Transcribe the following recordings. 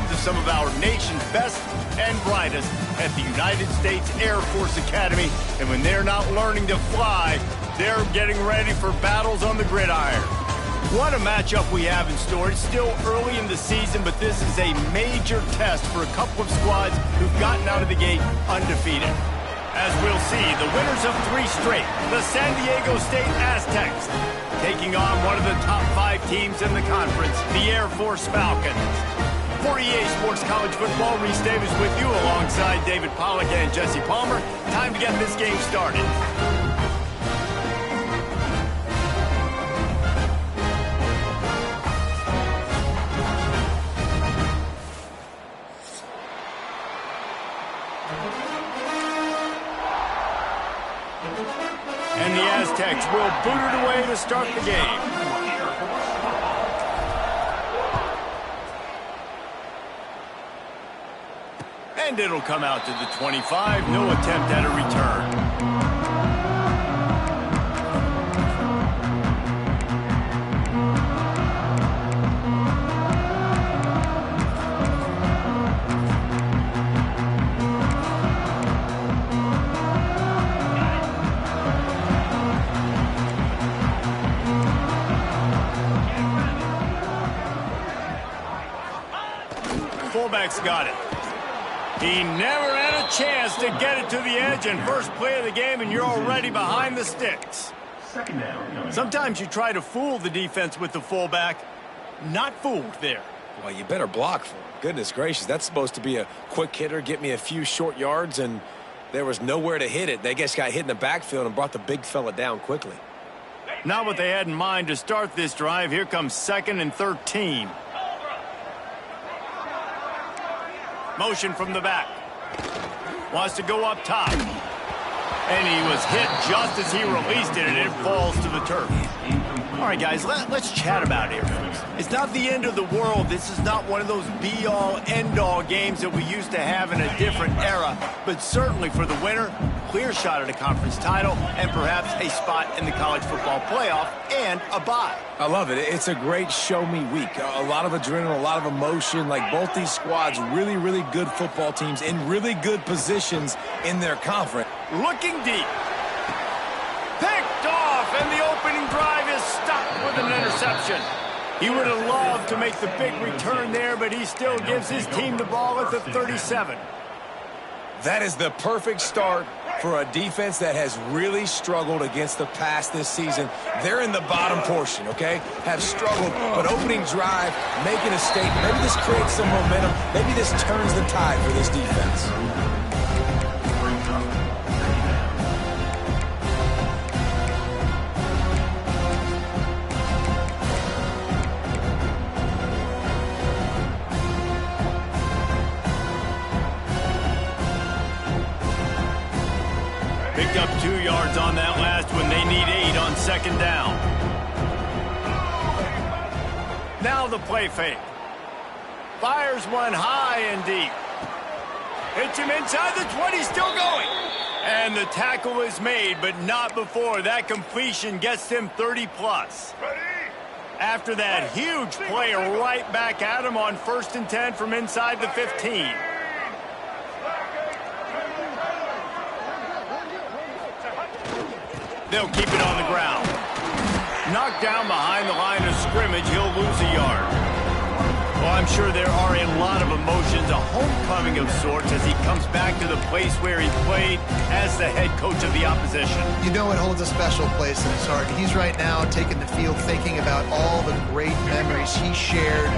to some of our nation's best and brightest at the United States Air Force Academy. And when they're not learning to fly, they're getting ready for battles on the gridiron. What a matchup we have in store. It's still early in the season, but this is a major test for a couple of squads who've gotten out of the gate undefeated. As we'll see, the winners of 3 straight, the San Diego State Aztecs, taking on one of the top 5 teams in the conference, the Air Force Falcons. For EA Sports College Football, Reese Davis with you alongside David Pollack and Jesse Palmer. Time to get this game started. And the Aztecs will boot it away to start the game. And it'll come out to the 25. No attempt at a return. Fullback's got it. He never had a chance to get it to the edge, and first play of the game, and you're already behind the sticks. Sometimes you try to fool the defense with the fullback. Not fooled there. Well, you better block for him. Goodness gracious, that's supposed to be a quick hitter, get me a few short yards, and there was nowhere to hit it. They just got hit in the backfield and brought the big fella down quickly. Not what they had in mind to start this drive. Here comes 2nd and 13. Motion from the back. Wants to go up top. And he was hit just as he released it, and it falls to the turf. All right, guys, let's chat about it here. It's not the end of the world. This is not one of those be-all, end-all games that we used to have in a different era. But certainly for the winner, clear shot at a conference title and perhaps a spot in the college football playoff and a bye. I love it. It's a great show-me week. A lot of adrenaline, a lot of emotion. Like both these squads, really, really good football teams in really good positions in their conference. Looking deep. Picked off, and the opening drive is stopped with an interception. He would have loved to make the big return there, but he still gives his team the ball at the 37. That is the perfect start for a defense that has really struggled against the pass this season. They're in the bottom portion, okay? Have struggled, but opening drive, making a statement. Maybe this creates some momentum. Maybe this turns the tide for this defense. Picked up 2 yards on that last one. They need 8 on 2nd down. Now the play fake. Fires one high and deep. Hits him inside the 20, still going. And the tackle is made, but not before. That completion gets him 30+. After that huge play right back at him on 1st and 10 from inside the 15. They'll keep it on the ground. Knocked down behind the line of scrimmage, he'll lose a yard. Well, I'm sure there are a lot of emotions, a homecoming of sorts as he comes back to the place where he played as the head coach of the opposition. You know it holds a special place in his heart. He's right now taking the field thinking about all the great memories he shared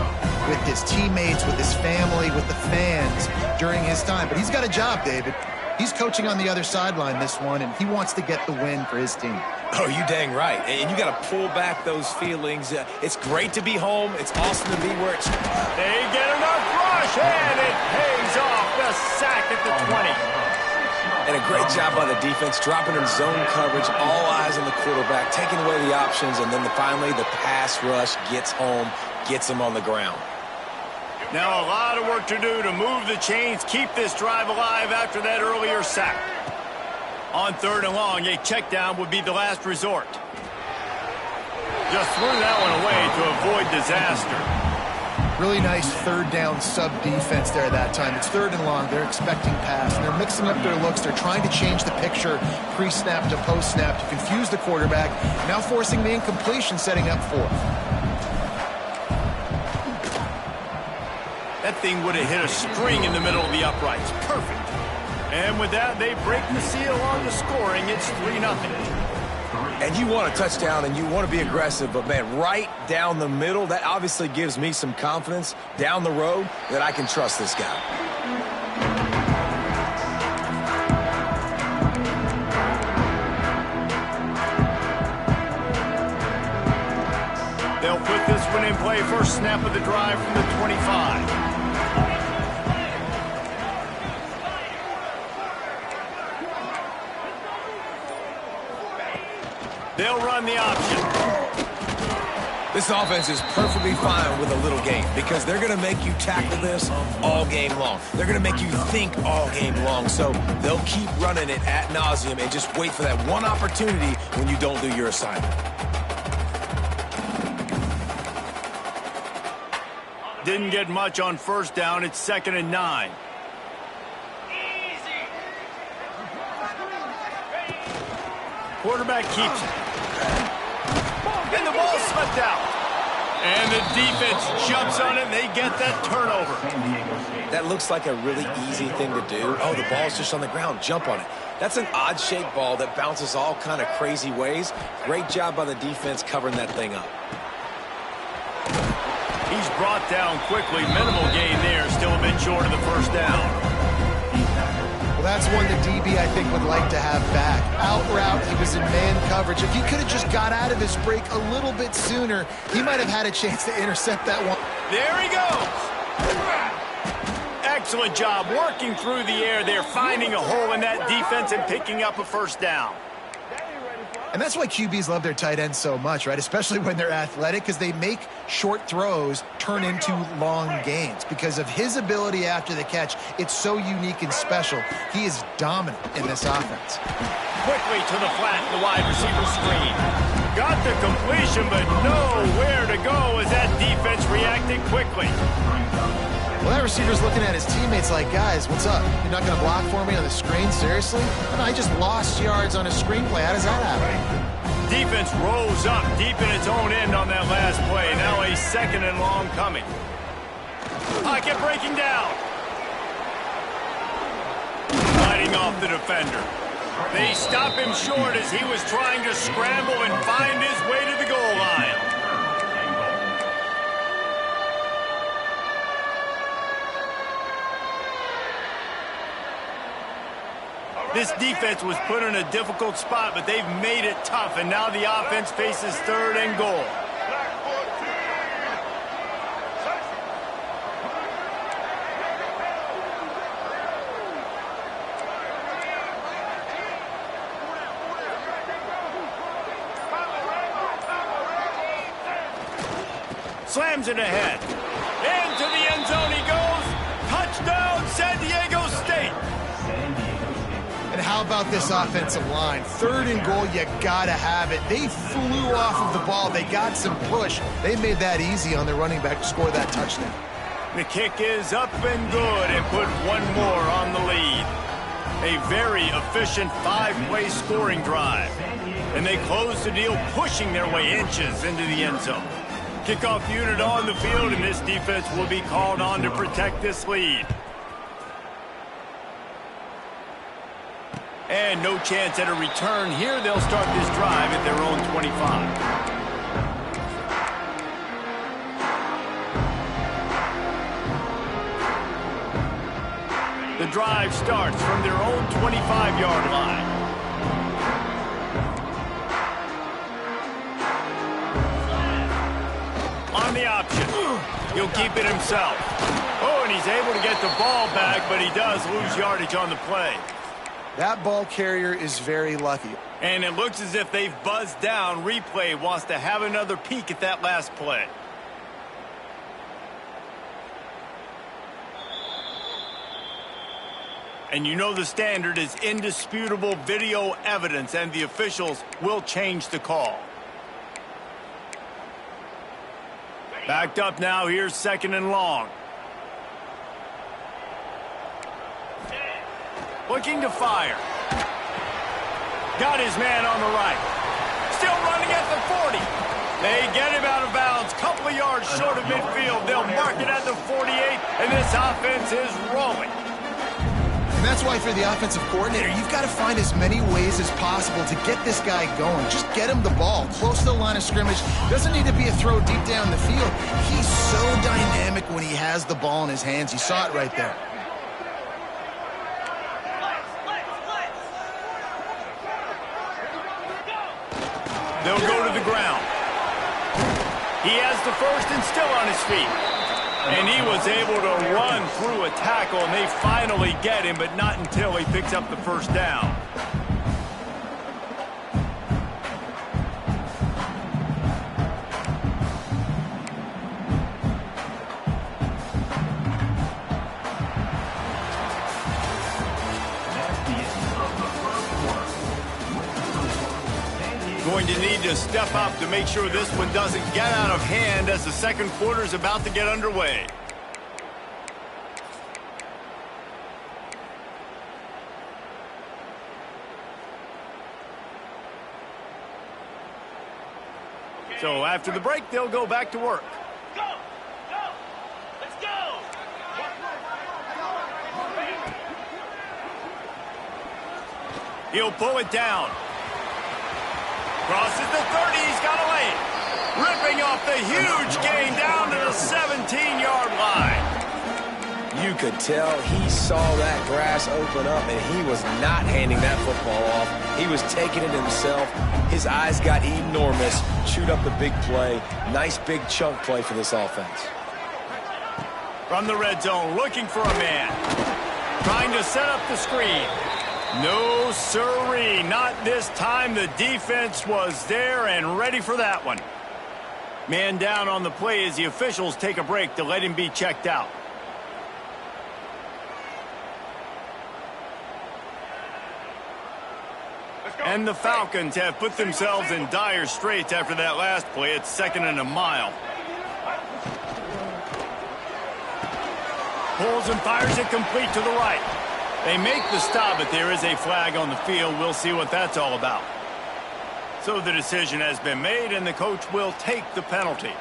with his teammates, with his family, with the fans during his time. But he's got a job, David. He's coaching on the other sideline this one, and he wants to get the win for his team. Oh, you dang right. And you got to pull back those feelings. It's great to be home. It's awesome to be where it's... They get enough rush, and it pays off. The sack at the 20. And a great job by the defense, dropping in zone coverage, all eyes on the quarterback, taking away the options, and then finally the pass rush gets home, gets him on the ground. Now a lot of work to do to move the chains, keep this drive alive after that earlier sack. On 3rd and long, a check down would be the last resort. Just threw that one away to avoid disaster. Really nice third down sub defense there that time. It's 3rd and long. They're expecting pass, and they're mixing up their looks. They're trying to change the picture pre-snap to post-snap to confuse the quarterback, now forcing the incompletion, setting up 4th. That thing would have hit a string in the middle of the uprights. Perfect. And with that, they break the seal on the scoring. It's 3-0. And you want a touchdown and you want to be aggressive, but man, right down the middle, that obviously gives me some confidence down the road that I can trust this guy. They'll put this one in play. First snap of the drive from the 25. They'll run the option. This offense is perfectly fine with a little game because they're going to make you tackle this all game long. They're going to make you think all game long. So they'll keep running it ad nauseum and just wait for that one opportunity when you don't do your assignment. Didn't get much on first down. It's 2nd and 9. Quarterback keeps it. And the ball slipped out. And the defense jumps on it, and they get that turnover. That looks like a really easy thing to do. Oh, the ball's just on the ground. Jump on it. That's an odd-shaped ball that bounces all kind of crazy ways. Great job by the defense covering that thing up. He's brought down quickly. Minimal gain there. Still a bit short of the first down. Well, that's one the DB, I think, would like to have back. Out route, he was in man coverage. If he could have just got out of his break a little bit sooner, he might have had a chance to intercept that one. There he goes. Excellent job working through the air there, finding a hole in that defense and picking up a first down. And that's why QBs love their tight ends so much, right? Especially when they're athletic, because they make short throws turn into long gains. Because of his ability after the catch, it's so unique and special. He is dominant in this offense. Quickly to the flat, the wide receiver screen. Got the completion, but nowhere to go as that defense reacted quickly. Well, that receiver's looking at his teammates like, guys, what's up? You're not going to block for me on the screen? Seriously? No, I just lost yards on a screenplay. How does that happen? Defense rose up deep in its own end on that last play. Now a 2nd and long coming. Pocket breaking down. Fighting off the defender. They stop him short as he was trying to scramble and find his way to the goal line. This defense was put in a difficult spot, but they've made it tough, and now the offense faces 3rd and goal. Slams it ahead. Into the end zone he goes. Touchdown, San Diego State. And how about this offensive line? 3rd and goal, you gotta have it. They flew off of the ball. They got some push. They made that easy on their running back to score that touchdown. The kick is up and good and put one more on the lead. A very efficient 5-play scoring drive. And they close the deal, pushing their way inches into the end zone. Kickoff unit on the field, and this defense will be called on to protect this lead. And no chance at a return here. They'll start this drive at their own 25. The drive starts from their own 25-yard line. On the option. He'll keep it himself. Oh, and he's able to get the ball back, but he does lose yardage on the play. That ball carrier is very lucky. And it looks as if they've buzzed down. Replay wants to have another peek at that last play. And you know the standard is indisputable video evidence, and the officials will change the call. Backed up now. Here's 2nd and long. Looking to fire. Got his man on the right. Still running at the 40. They get him out of bounds. Couple of yards short of midfield. They'll mark it at the 48, and this offense is rolling. And that's why for the offensive coordinator, you've got to find as many ways as possible to get this guy going. Just get him the ball close to the line of scrimmage. Doesn't need to be a throw deep down the field. He's so dynamic when he has the ball in his hands. You saw it right there. They'll go to the ground. He has the first and still on his feet. And he was able to run through a tackle, and they finally get him, but not until he picks up the first down. Going to need to step up to make sure this one doesn't get out of hand as the second quarter is about to get underway. So after the break, they'll go back to work. Go! Go! Let's go! He'll pull it down. Crosses the 30, he's got a lane. Ripping off the huge gain down to the 17-yard line. You could tell he saw that grass open up, and he was not handing that football off. He was taking it himself. His eyes got enormous, chewed up the big play. Nice big chunk play for this offense. From the red zone, looking for a man. Trying to set up the screen. No siree, not this time. The defense was there and ready for that one. Man down on the play as the officials take a break to let him be checked out. And the Falcons have put themselves in dire straits after that last play. It's 2nd and a mile. Pulls and fires it complete to the right. They make the stop, but there is a flag on the field. We'll see what that's all about. So the decision has been made, and the coach will take the penalty.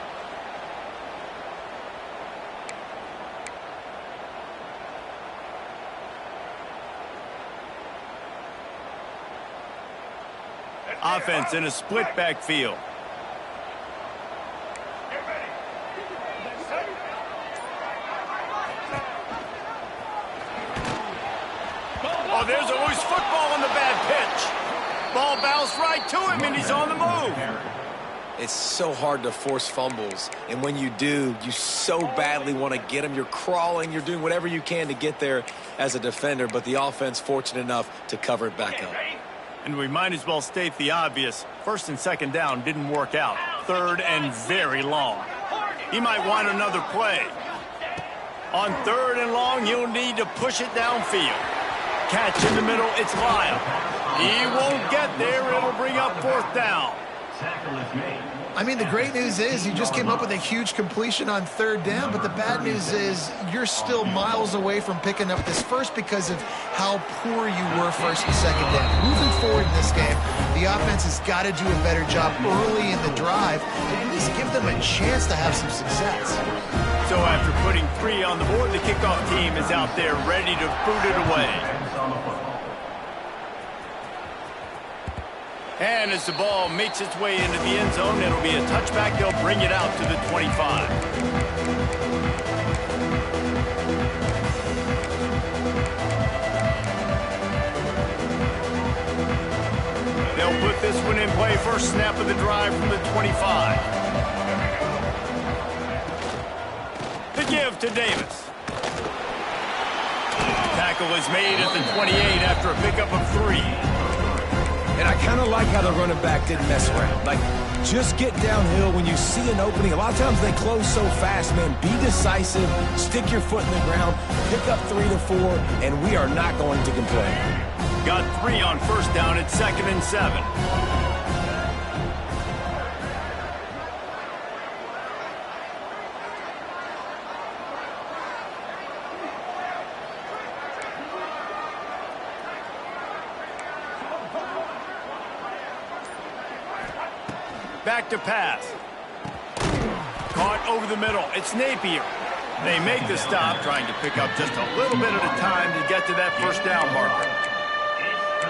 Offense in a split backfield. Oh, there's a loose football on the bad pitch. Ball bounced right to him, and he's on the move. It's so hard to force fumbles, and when you do, you so badly want to get them. You're crawling, you're doing whatever you can to get there as a defender, but the offense fortunate enough to cover it back up. And we might as well state the obvious. 1st and 2nd down didn't work out. 3rd and very long. He might want another play. On 3rd and long, he'll need to push it downfield. Catch in the middle, it's Lyle. He won't get there, it'll bring up 4th down. I mean, the great news is you just came up with a huge completion on 3rd down, but the bad news is you're still miles away from picking up this first because of how poor you were 1st and 2nd down. Moving forward in this game, the offense has got to do a better job early in the drive to at least give them a chance to have some success. So after putting 3 on the board, the kickoff team is out there ready to boot it away. And as the ball makes its way into the end zone, it'll be a touchback. They'll bring it out to the 25. They'll put this one in play. First snap of the drive from the 25. The give to Davis. Tackle is made at the 28 after a pickup of 3. And I kind of like how the running back didn't mess around. Like, just get downhill when you see an opening. A lot of times they close so fast, man. Be decisive, stick your foot in the ground, pick up 3 to 4, and we are not going to complain. Got 3 on 1st down at 2nd and 7. Back to pass. Caught over the middle. It's Napier. They make the stop, trying to pick up just a little bit at a time to get to that first down marker.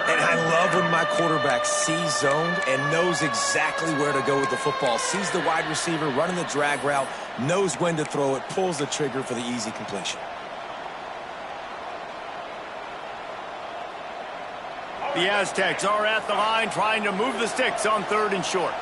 And I love when my quarterback sees zoned and knows exactly where to go with the football. Sees the wide receiver running the drag route, knows when to throw it, pulls the trigger for the easy completion. The Aztecs are at the line trying to move the sticks on 3rd and short.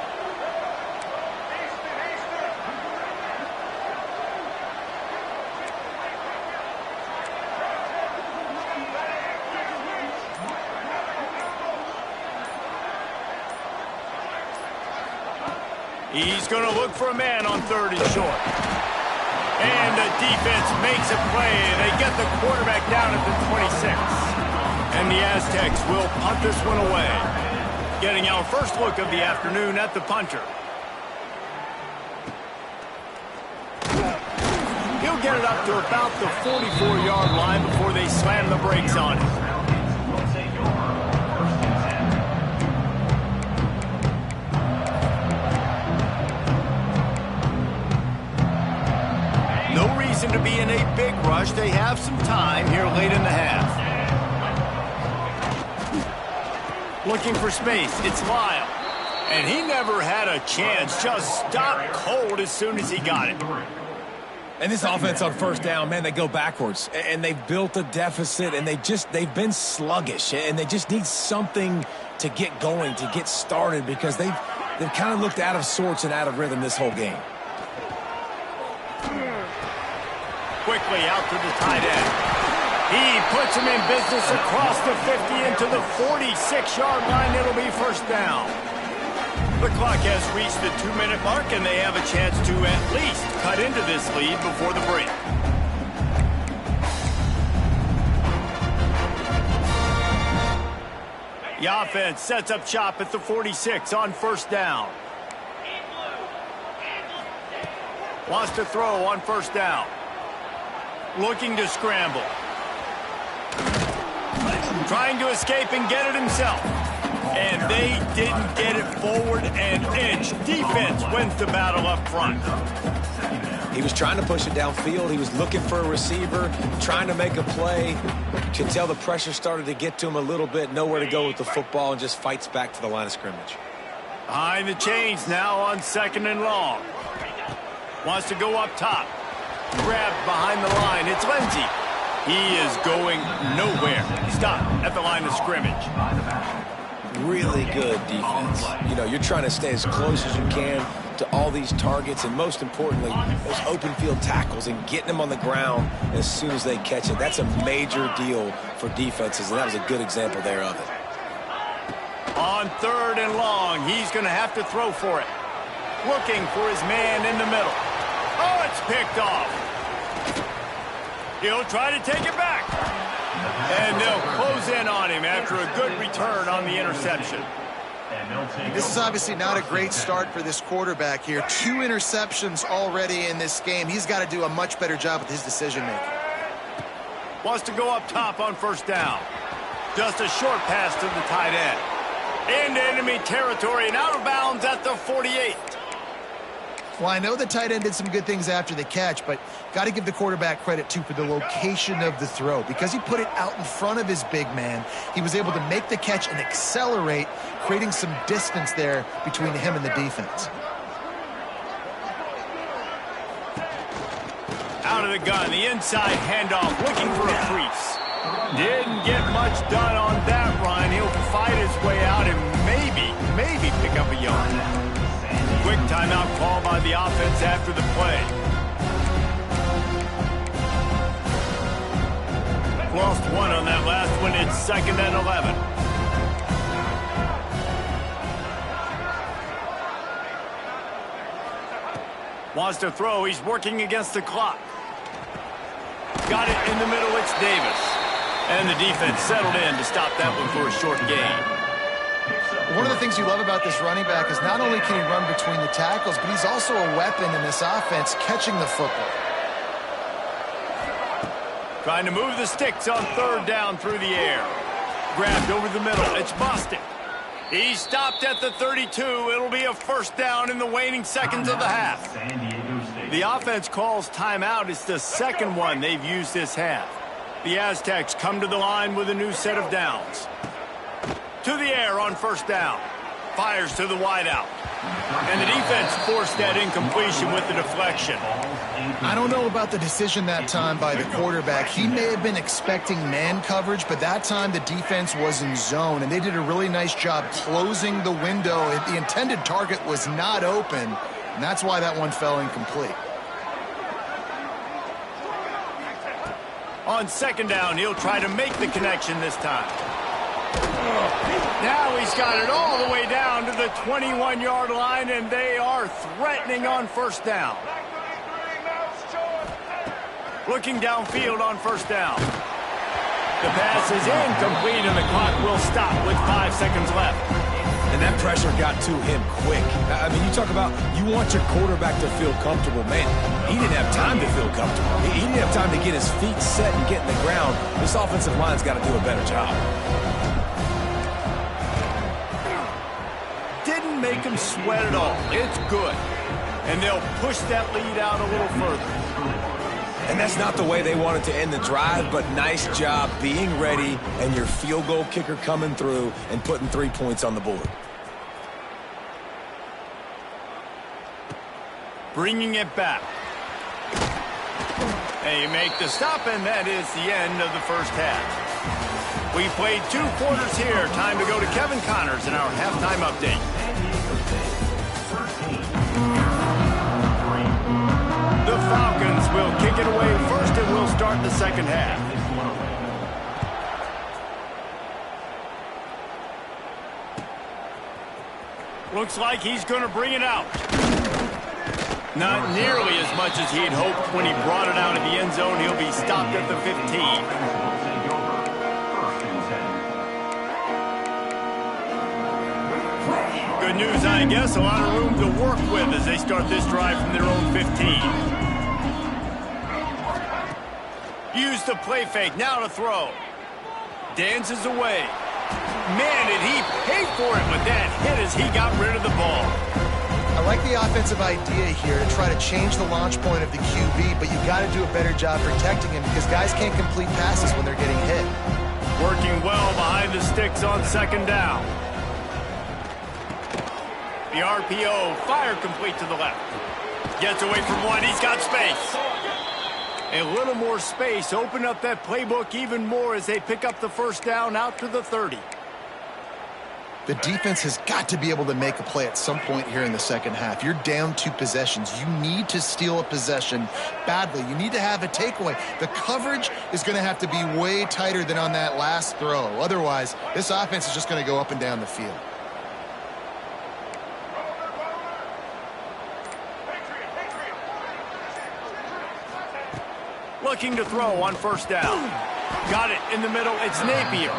He's going to look for a man on 3rd and short. And the defense makes a play. They get the quarterback down at the 26. And the Aztecs will punt this one away. Getting our first look of the afternoon at the punter. He'll get it up to about the 44-yard line before they slam the brakes on it. To be in a big rush. They have some time here late in the half. Looking for space. It's Lyle. And he never had a chance. Just stopped cold as soon as he got it. And this offense on 1st down, man, they go backwards. And they've built a deficit, and they've been sluggish. And they just need something to get going, to get started, because they've kind of looked out of sorts and out of rhythm this whole game. Quickly out to the tight end. He puts him in business across the 50 into the 46-yard line. It'll be 1st down. The clock has reached the 2-minute mark, and they have a chance to at least cut into this lead before the break. The offense sets up shop at the 46 on 1st down. Wants to throw on 1st down. Looking to scramble. Trying to escape and get it himself. And they didn't get it forward an inch. Defense wins the battle up front. He was trying to push it downfield. He was looking for a receiver, trying to make a play. You can tell the pressure started to get to him a little bit, nowhere to go with the football, and just fights back to the line of scrimmage. Behind the chains now on 2nd and long. Wants to go up top. Grabbed behind the line. It's Lindsey. He is going nowhere. Stop at the line of scrimmage. Really good defense. You know, you're trying to stay as close as you can to all these targets, and most importantly, those open field tackles and getting them on the ground as soon as they catch it. That's a major deal for defenses, and that was a good example there of it. On 3rd and long, he's going to have to throw for it. Looking for his man in the middle. Oh, it's picked off. He'll try to take it back. And they'll close in on him after a good return on the interception. This is obviously not a great start for this quarterback here. 2 interceptions already in this game. He's got to do a much better job with his decision-making. Wants to go up top on 1st down. Just a short pass to the tight end. Into enemy territory and out of bounds at the 48. Well, I know the tight end did some good things after the catch, but got to give the quarterback credit, too, for the location of the throw. Because he put it out in front of his big man, he was able to make the catch and accelerate, creating some distance there between him and the defense. Out of the gun, the inside handoff, looking for a crease. Didn't get much done on that run. He'll fight his way out and maybe pick up a yard. Quick timeout call by the offense after the play. Lost one on that last one. It's 2nd and 11. Wants to throw. He's working against the clock. Got it in the middle. It's Davis. And the defense settled in to stop that one for a short gain. One of the things you love about this running back is not only can he run between the tackles, but he's also a weapon in this offense, catching the football. Trying to move the sticks on 3rd down through the air. Grabbed over the middle. It's Bostic. He stopped at the 32. It'll be a first down in the waning seconds of the half. The offense calls timeout. It's the second one they've used this half. The Aztecs come to the line with a new set of downs. To the air on first down. Fires to the wideout. And the defense forced that incompletion with the deflection. I don't know about the decision that time by the quarterback. He may have been expecting man coverage, but that time the defense was in zone, and they did a really nice job closing the window. The intended target was not open, and that's why that one fell incomplete. On second down, he'll try to make the connection this time. Now he's got it all the way down to the 21-yard line, and they are threatening on first down. Looking downfield on first down. The pass is incomplete, and the clock will stop with 5 seconds left. And that pressure got to him quick. I mean, you talk about you want your quarterback to feel comfortable. Man, he didn't have time to feel comfortable. He didn't have time to get his feet set and get in the ground. This offensive line's got to do a better job. Didn't make him sweat at all. It's good. And they'll push that lead out a little further. And that's not the way they wanted to end the drive, but nice job being ready and your field goal kicker coming through and putting 3 points on the board. Bringing it back. They make the stop, and that is the end of the first half. We played 2 quarters here. Time to go to Kevin Connors in our halftime update. The Falcons will kick it away first, and we'll start the second half. Looks like he's going to bring it out. Not nearly as much as he'd hoped when he brought it out of the end zone. He'll be stopped at the 15. Good news, I guess. A lot of room to work with as they start this drive from their own 15. Use the play fake. Now to throw. Dances away. Man, did he pay for it with that hit as he got rid of the ball. I like the offensive idea here to try to change the launch point of the QB, but you've got to do a better job protecting him because guys can't complete passes when they're getting hit. Working well behind the sticks on second down. The RPO, fire complete to the left. Gets away from one, he's got space. A little more space, open up that playbook even more as they pick up the first down out to the 30. The defense has got to be able to make a play at some point here in the second half. You're down 2 possessions. You need to steal a possession badly. You need to have a takeaway. The coverage is going to have to be way tighter than on that last throw. Otherwise, this offense is just going to go up and down the field. Looking to throw on first down. Got it in the middle. It's Napier.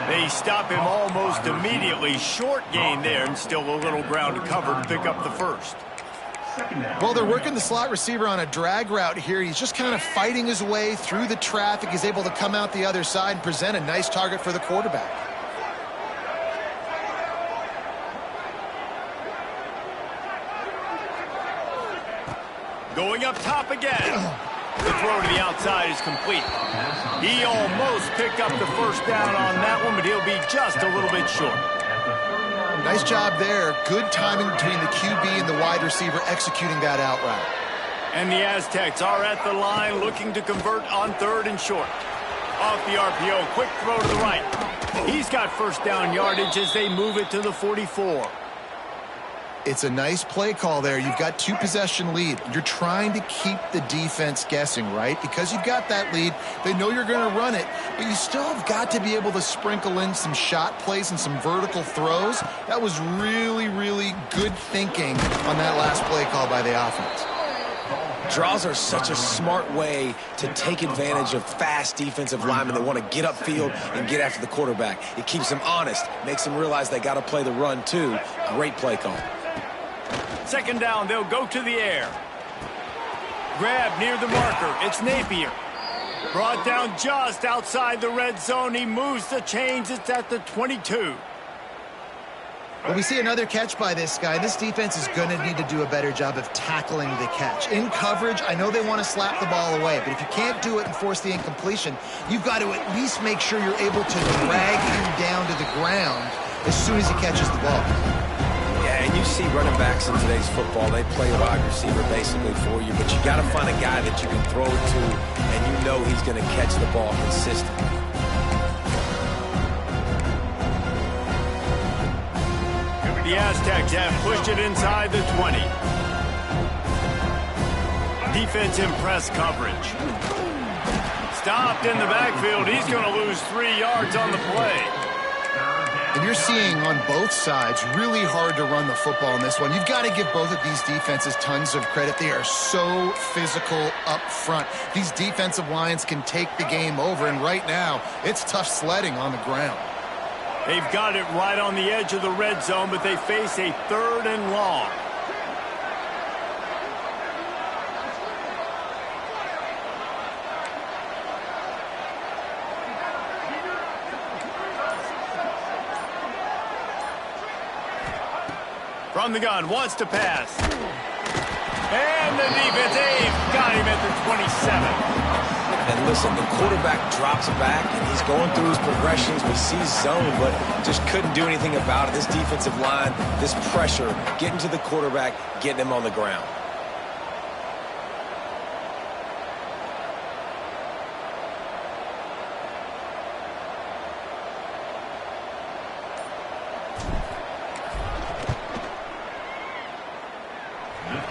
They stop him almost immediately. Short gain there and still a little ground to cover to pick up the first. Well, they're working the slot receiver on a drag route here. He's just kind of fighting his way through the traffic. He's able to come out the other side and present a nice target for the quarterback. Going up top again. The throw to the outside is complete. He almost picked up the first down on that one, but he'll be just a little bit short. Nice job there. Good timing between the QB and the wide receiver executing that out route. And the Aztecs are at the line looking to convert on 3rd and short. Off the RPO, quick throw to the right. He's got first down yardage as they move it to the 44. It's a nice play call there. You've got 2 possession lead. You're trying to keep the defense guessing, right? Because you've got that lead. They know you're going to run it, but you still have got to be able to sprinkle in some shot plays and some vertical throws. That was really, really good thinking on that last play call by the offense. Draws are such a smart way to take advantage of fast defensive linemen that want to get upfield and get after the quarterback. It keeps them honest, makes them realize they got to play the run too. Great play call. Second down, they'll go to the air. Grab near the marker. It's Napier. Brought down just outside the red zone. He moves the chains. It's at the 22. Well, we see another catch by this guy. This defense is going to need to do a better job of tackling the catch. In coverage, I know they want to slap the ball away, but if you can't do it and force the incompletion, you've got to at least make sure you're able to drag him down to the ground as soon as he catches the ball. Yeah, and you see running backs in today's football, they play a wide receiver basically for you, but you got to find a guy that you can throw it to, and you know he's going to catch the ball consistently. The Aztecs have pushed it inside the 20. Defense in press coverage. Stopped in the backfield. He's going to lose 3 yards on the play. And you're seeing on both sides really hard to run the football in this one. You've got to give both of these defenses tons of credit. They are so physical up front. These defensive lines can take the game over, and right now it's tough sledding on the ground. They've got it right on the edge of the red zone, but they face a 3rd and long. From the gun, wants to pass. And the defense, they've got him at the 27. And listen, the quarterback drops back, and he's going through his progressions. We see zone, but just couldn't do anything about it. This defensive line, this pressure, getting to the quarterback, getting him on the ground.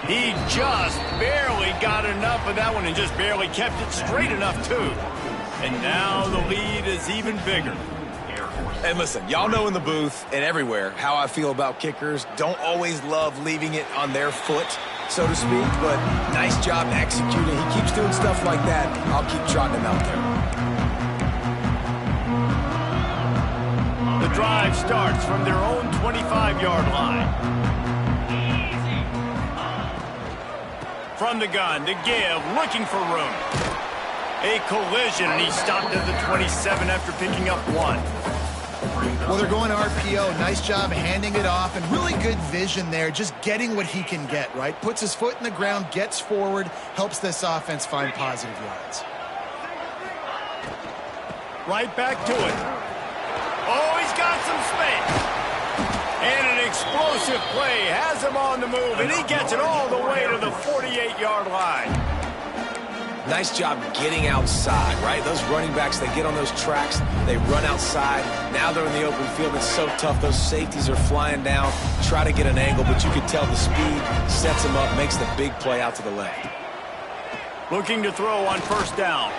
He just barely got enough of that one and just barely kept it straight enough, too. And now the lead is even bigger. And listen, y'all know in the booth and everywhere how I feel about kickers. Don't always love leaving it on their foot, so to speak, but nice job executing. He keeps doing stuff like that. I'll keep trotting him out there. The drive starts from their own 25-yard line. From the gun to give, looking for room. A collision, and he stopped at the 27 after picking up 1. Well, they're going to RPO. Nice job handing it off, and really good vision there, just getting what he can get, right? Puts his foot in the ground, gets forward, helps this offense find positive yards. Right back to it. Oh, he's got some space. And an explosive play has him on the move, and he gets it all the way to the 48-yard line. Nice job getting outside, right? Those running backs, they get on those tracks, they run outside. Now they're in the open field. It's so tough. Those safeties are flying down, try to get an angle, but you can tell the speed sets him up, makes the big play out to the left. Looking to throw on 1st down.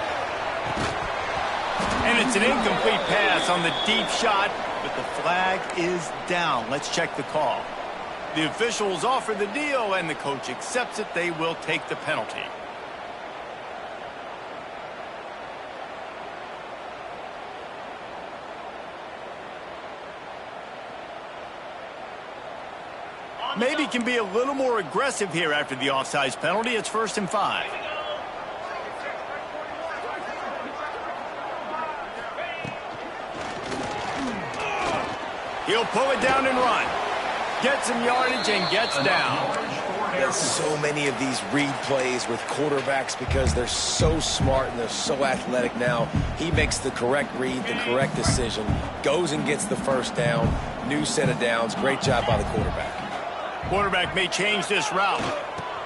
And it's an incomplete pass on the deep shot. But the flag is down. Let's check the call. The officials offer the deal, and the coach accepts it. They will take the penalty. Maybe can be a little more aggressive here after the offsides penalty. It's 1st and 5. He'll pull it down and run. Gets some yardage and gets down. There's so many of these read plays with quarterbacks because they're so smart and they're so athletic now. He makes the correct read, the correct decision, goes and gets the 1st down. New set of downs. Great job by the quarterback. Quarterback may change this route.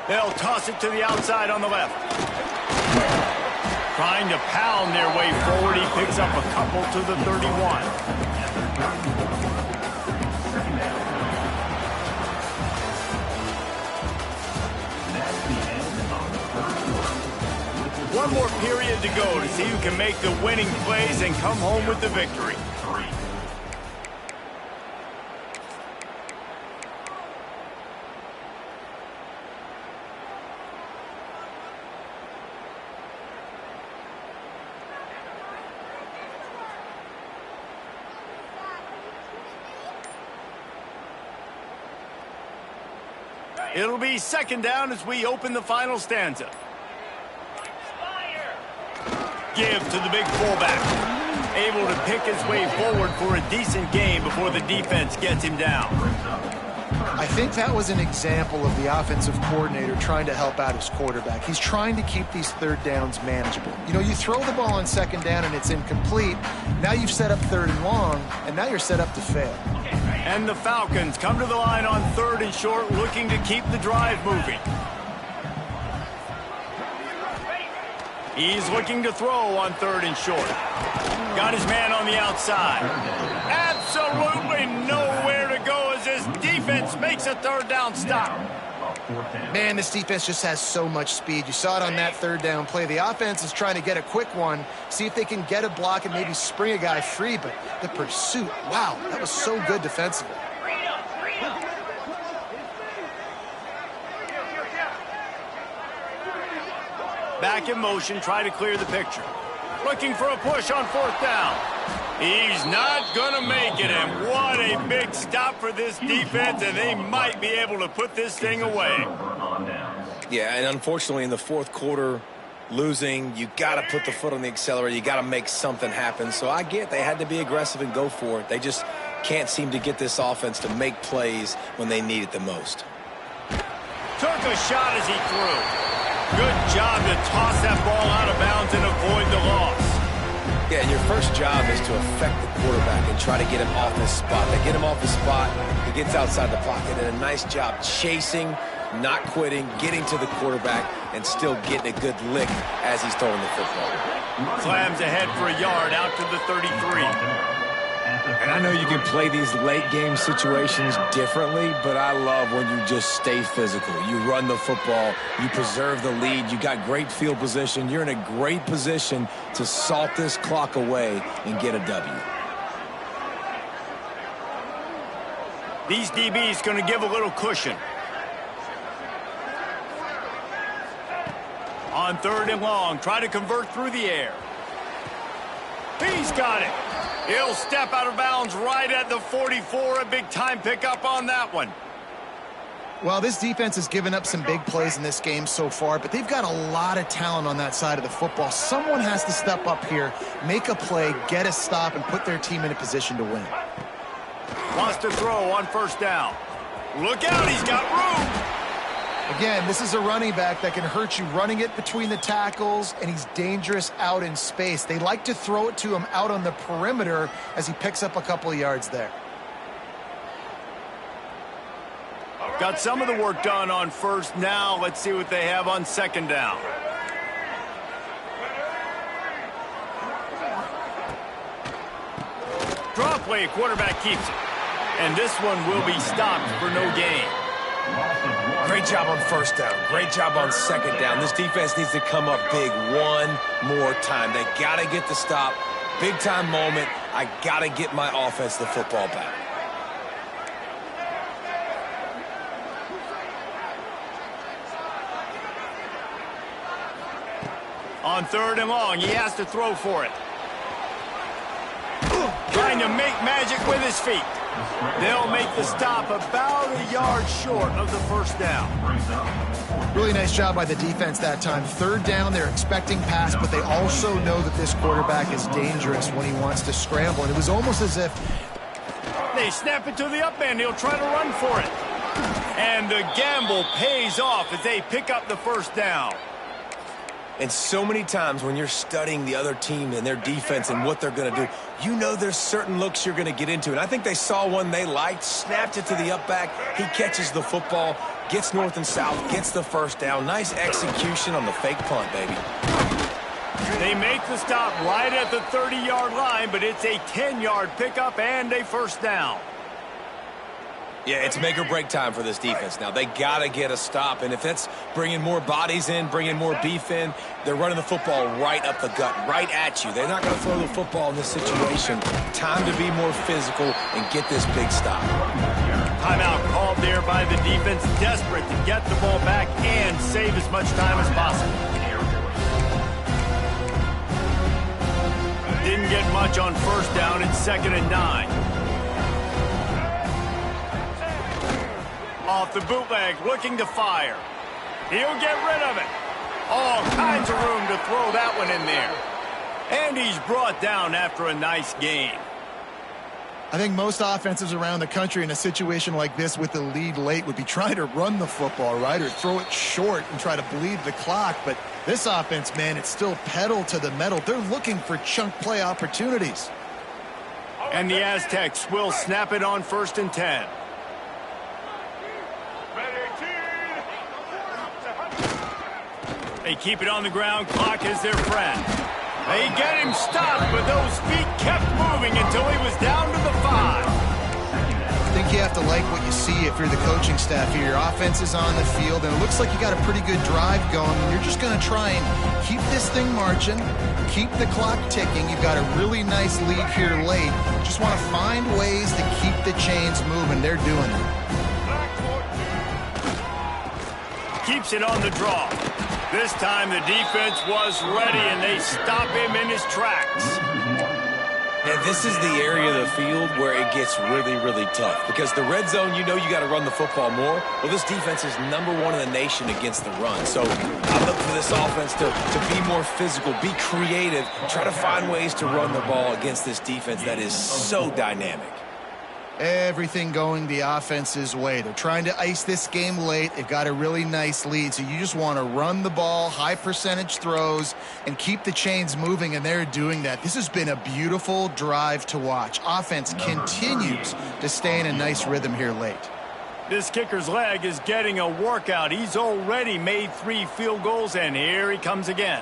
They'll toss it to the outside on the left. Trying to pound their way forward. He picks up a couple to the 31. One more period to go to see who can make the winning plays and come home with the victory. It'll be 2nd down as we open the final stanza. give to the big fullback. Able to pick his way forward for a decent gain before the defense gets him down. I think that was an example of the offensive coordinator trying to help out his quarterback. He's trying to keep these third downs manageable. You know, you throw the ball on second down and it's incomplete. Now you've set up third and long, and now you're set up to fail. And the Falcons come to the line on third and short, looking to keep the drive moving. He's looking to throw on third and short. Got his man on the outside. Absolutely nowhere to go as this defense makes a third down stop. Man, this defense just has so much speed. You saw it on that third down play. The offense is trying to get a quick one, see if they can get a block and maybe spring a guy free, but the pursuit, wow, that was so good defensively. Back in motion, try to clear the picture. Looking for a push on fourth down. He's not going to make it, and what a big stop for this defense, and they might be able to put this thing away. Yeah, and unfortunately in the fourth quarter, losing, you got to put the foot on the accelerator. You got to make something happen. So I get they had to be aggressive and go for it. They just can't seem to get this offense to make plays when they need it the most. Took a shot as he threw. Good job to toss that ball out of bounds and avoid the loss. Yeah, and your first job is to affect the quarterback and try to get him off his spot. They get him off his spot, he gets outside the pocket, and a nice job chasing, not quitting, getting to the quarterback, and still getting a good lick as he's throwing the football. Slams ahead for a yard out to the 33. And I know you can play these late-game situations differently, but I love when you just stay physical. You run the football, you preserve the lead, you got great field position, you're in a great position to salt this clock away and get a W. These DBs going to give a little cushion. On third and long, try to convert through the air. He's got it. He'll step out of bounds right at the 44. A big-time pickup on that one. Well, this defense has given up some big plays in this game so far, but they've got a lot of talent on that side of the football. Someone has to step up here, make a play, get a stop, and put their team in a position to win. Wants to throw on first down. Look out, he's got room. Again, this is a running back that can hurt you running it between the tackles, and he's dangerous out in space. They like to throw it to him out on the perimeter as he picks up a couple of yards there. Got some of the work done on first. Now let's see what they have on second down. Draw play, quarterback keeps it. And this one will be stopped for no gain. Great job on first down. Great job on second down. This defense needs to come up big one more time. They got to get the stop. Big-time moment. I got to get my offense the football back. On third and long, he has to throw for it. Trying to make magic with his feet. They'll make the stop about a yard short of the first down. Really nice job by the defense that time. Third down, they're expecting pass, but they also know that this quarterback is dangerous when he wants to scramble. And it was almost as if they snap it to the up end. He'll try to run for it. And the gamble pays off as they pick up the first down. And so many times when you're studying the other team and their defense and what they're going to do, you know there's certain looks you're going to get into. And I think they saw one they liked, snapped it to the up back. He catches the football, gets north and south, gets the first down. Nice execution on the fake punt, baby. They make the stop right at the 30-yard line, but it's a 10-yard pickup and a first down. Yeah, it's make or break time for this defense now. They got to get a stop, and if that's bringing more bodies in, bringing more beef in, they're running the football right up the gut, right at you. They're not going to throw the football in this situation. Time to be more physical and get this big stop. Timeout called there by the defense, desperate to get the ball back and save as much time as possible. Didn't get much on first down. It's 2nd and 9. Off the bootleg, looking to fire. He'll get rid of it. All kinds of room to throw that one in there. And he's brought down after a nice gain. I think most offenses around the country in a situation like this with the lead late would be trying to run the football, right, or throw it short and try to bleed the clock. But this offense, man, it's still pedal to the metal. They're looking for chunk play opportunities. And the Aztecs will snap it on 1st and 10. They keep it on the ground. Clock is their friend. They get him stopped, but those feet kept moving until he was down to the 5. I think you have to like what you see if you're the coaching staff here. Your offense is on the field, and it looks like you got a pretty good drive going. And you're just going to try and keep this thing marching, keep the clock ticking. You've got a really nice lead here late. Just want to find ways to keep the chains moving. They're doing it. Keeps it on the draw. This time the defense was ready, and they stop him in his tracks. And this is the area of the field where it gets really, really tough. Because the red zone, you know you got to run the football more. Well, this defense is #1 in the nation against the run. So I look for this offense to be more physical, be creative, try to find ways to run the ball against this defense that is so dynamic. Everything going the offense's way. They're trying to ice this game late. They've got a really nice lead, so you just want to run the ball, high percentage throws, and keep the chains moving, and they're doing that. This has been a beautiful drive to watch. Offense continues to stay in a nice rhythm here late. This kicker's leg is getting a workout. He's already made 3 field goals, and here he comes again.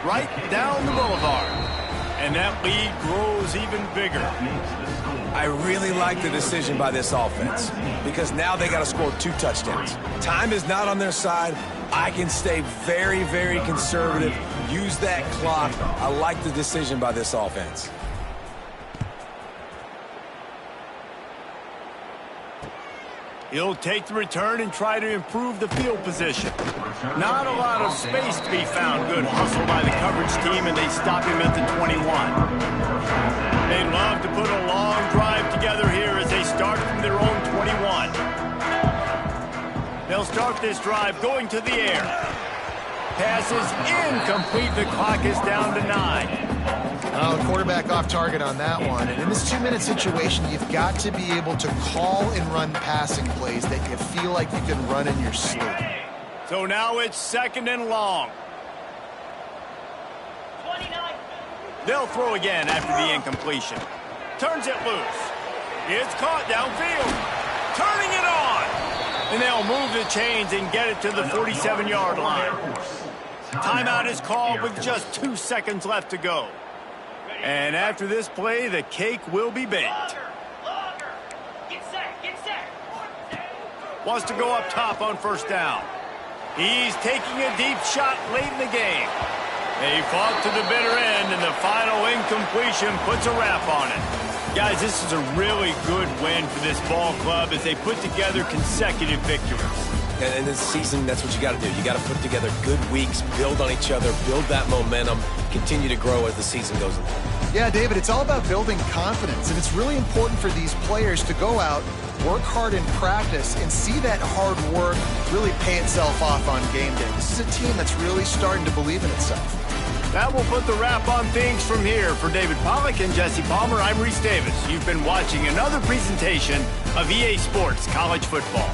Right down the boulevard. And that lead grows even bigger. I really like the decision by this offense because now they got to score 2 touchdowns. Time is not on their side. I can stay very, very conservative, use that clock. I like the decision by this offense. He'll take the return and try to improve the field position. Not a lot of space to be found. Good hustle by the coverage team, and they stop him at the 21. They love to put a long drive together here as they start from their own 21. They'll start this drive going to the air. Pass is incomplete. The clock is down to 9. The quarterback off target on that one. And in this 2-minute situation, you've got to be able to call and run passing plays that you feel like you can run in your sleep. So now it's 2nd and long. 29. They'll throw again after the incompletion. Turns it loose. It's caught downfield. Turning it on. And they'll move the chains and get it to the 47-yard line. Timeout is called with just 2 seconds left to go. And after this play, the cake will be baked. Longer. Get set. Get set. Wants to go up top on 1st down. He's taking a deep shot late in the game. They fought to the bitter end, and the final incompletion puts a wrap on it. Guys, this is a really good win for this ball club as they put together consecutive victories. And in this season, that's what you got to do. You got to put together good weeks, build on each other, build that momentum, continue to grow as the season goes along. Yeah, David, it's all about building confidence, and it's really important for these players to go out, work hard in practice, and see that hard work really pay itself off on game day. This is a team that's really starting to believe in itself. That will put the wrap on things from here. For David Pollack and Jesse Palmer, I'm Reese Davis. You've been watching another presentation of EA Sports College Football.